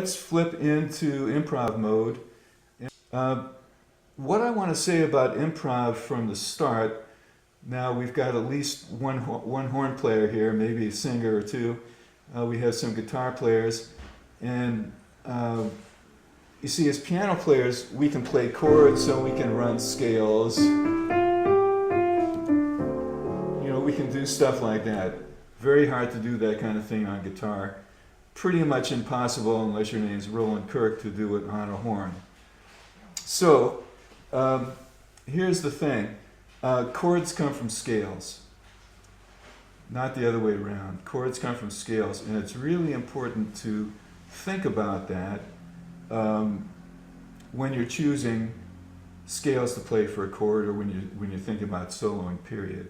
let's flip into improv mode. What I want to say about improv from the start, now we've got at least one horn player here, maybe a singer or two. We have some guitar players, and you see, as piano players, we can play chords, so we can run scales. We can do stuff like that. Very hard to do that kind of thing on guitar. Pretty much impossible, unless your name's Roland Kirk, to do it on a horn. So, here's the thing. Chords come from scales. Not the other way around. Chords come from scales, and it's really important to think about that when you're choosing scales to play for a chord, or when you're thinking about soloing, period.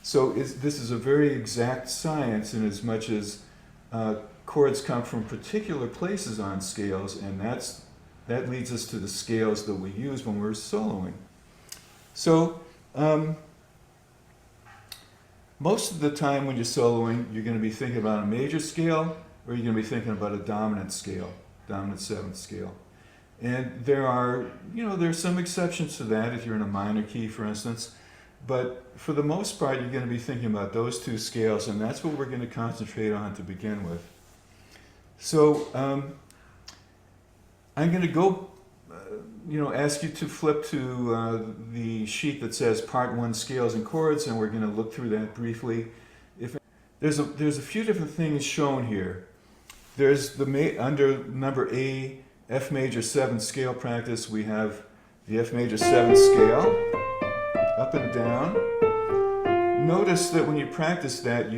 So this is a very exact science, in as much as chords come from particular places on scales, and that leads us to the scales that we use when we're soloing. So most of the time when you're soloing, you're going to be thinking about a major scale, or you're going to be thinking about a dominant scale, dominant seventh scale. And there's some exceptions to that if you're in a minor key, for instance. But for the most part, you're going to be thinking about those two scales, and that's what we're going to concentrate on to begin with. So I'm going to go, ask you to flip to the sheet that says Part 1 Scales and Chords, and we're going to look through that briefly. There's a few different things shown here. There's under number A, F major 7 scale practice, we have the F major 7 scale, up and down. Notice that when you practice that,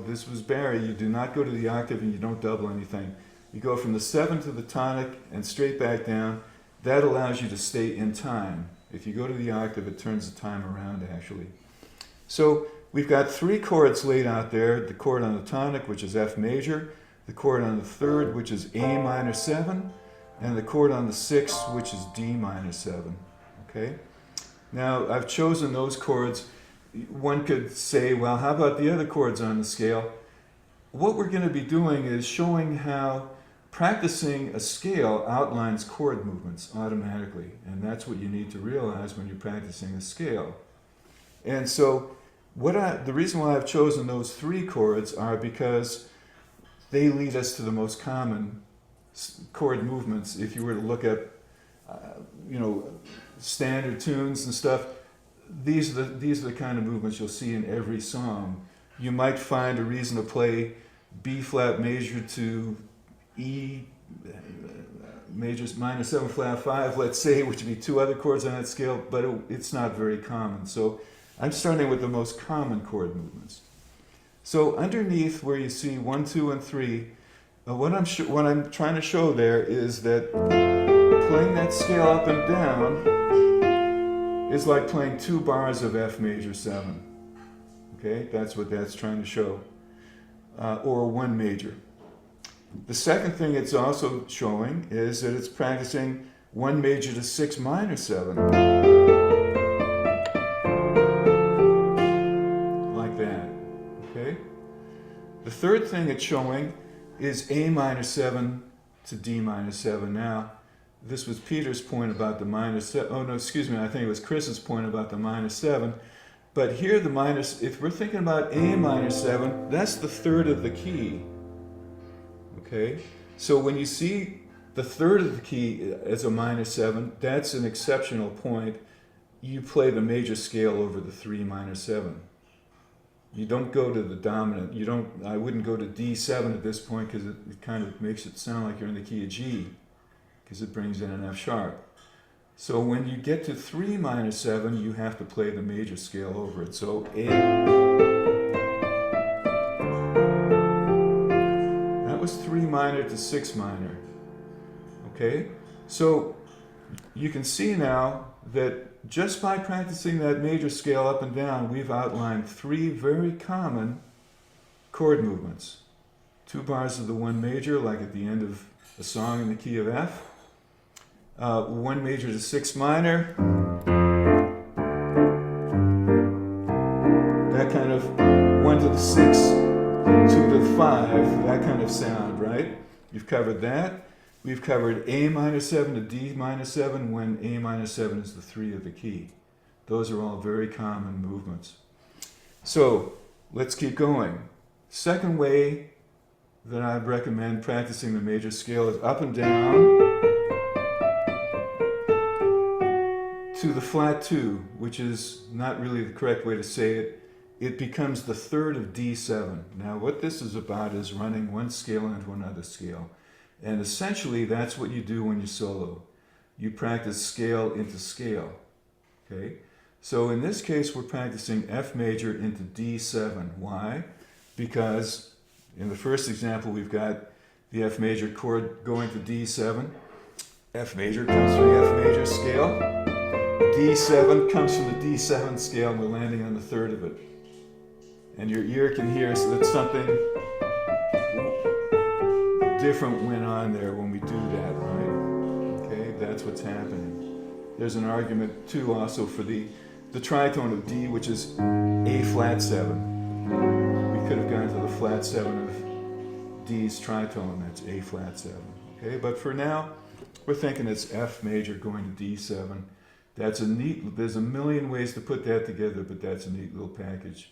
this was Barry, you do not go to the octave and you don't double anything. You go from the 7 to the tonic and straight back down. That allows you to stay in time. If you go to the octave, it turns the time around, actually. So we've got 3 chords laid out there. The chord on the tonic, which is F major, the chord on the 3rd, which is A minor 7, and the chord on the 6th, which is D minor 7. Okay? Now, I've chosen those chords. One could say, well, how about the other chords on the scale? What we're going to be doing is showing how practicing a scale outlines chord movements automatically. And that's what you need to realize when you're practicing a scale. And so the reason why I've chosen those 3 chords are because they lead us to the most common chord movements. If you were to look at, standard tunes and stuff, these are the kind of movements you'll see in every song. You might find a reason to play B flat major to E major minor 7 flat 5, let's say, which would be 2 other chords on that scale, but it's not very common. So I'm starting with the most common chord movements. So underneath where you see 1, 2, and 3, what I'm trying to show there is that playing that scale up and down is like playing 2 bars of F major 7. Okay, that's what that's trying to show. Or 1 major. The second thing it's also showing is that it's practicing 1 major to 6 minor 7. Like that. Okay? The third thing it's showing is A minor 7 to D minor 7. Now, this was Peter's point about the minor 7. Oh, no, excuse me. I think it was Chris's point about the minor 7. But here, if we're thinking about A minor 7, that's the 3rd of the key. Okay? So when you see the 3rd of the key as a minor 7, that's an exceptional point. You play the major scale over the 3 minor 7. You don't go to the dominant. I wouldn't go to D7 at this point, because it kind of makes it sound like you're in the key of G, because it brings in an F sharp. So when you get to 3 minor 7, you have to play the major scale over it. So A. That was 3 minor to 6 minor. Okay? So you can see now that just by practicing that major scale up and down, we've outlined 3 very common chord movements. 2 bars of the 1 major, like at the end of a song in the key of F. 1 major to 6 minor. That kind of 1 to the 6, 2 to the 5, that kind of sound, right? You've covered that. We've covered A minor 7 to D minor 7 when A minor 7 is the 3 of the key. Those are all very common movements. So let's keep going. Second way that I'd recommend practicing the major scale is up and down to the flat 2, which is not really the correct way to say it. It becomes the third of D7. Now what this is about is running one scale into another scale. And essentially that's what you do when you solo. You practice scale into scale. Okay? So in this case we're practicing F major into D7. Why? Because in the first example we've got the F major chord going to D7. F major comes from the F major scale. D7 comes from the D7 scale and we're landing on the third of it. And your ear can hear that something different went on there when we do that, right? Okay, that's what's happening. There's an argument too also for the tritone of D, which is A flat 7. We could have gone to the flat 7 of D's tritone, that's A flat 7. Okay, but for now, we're thinking it's F major going to D7. That's a neat, there's a million ways to put that together, but that's a neat little package.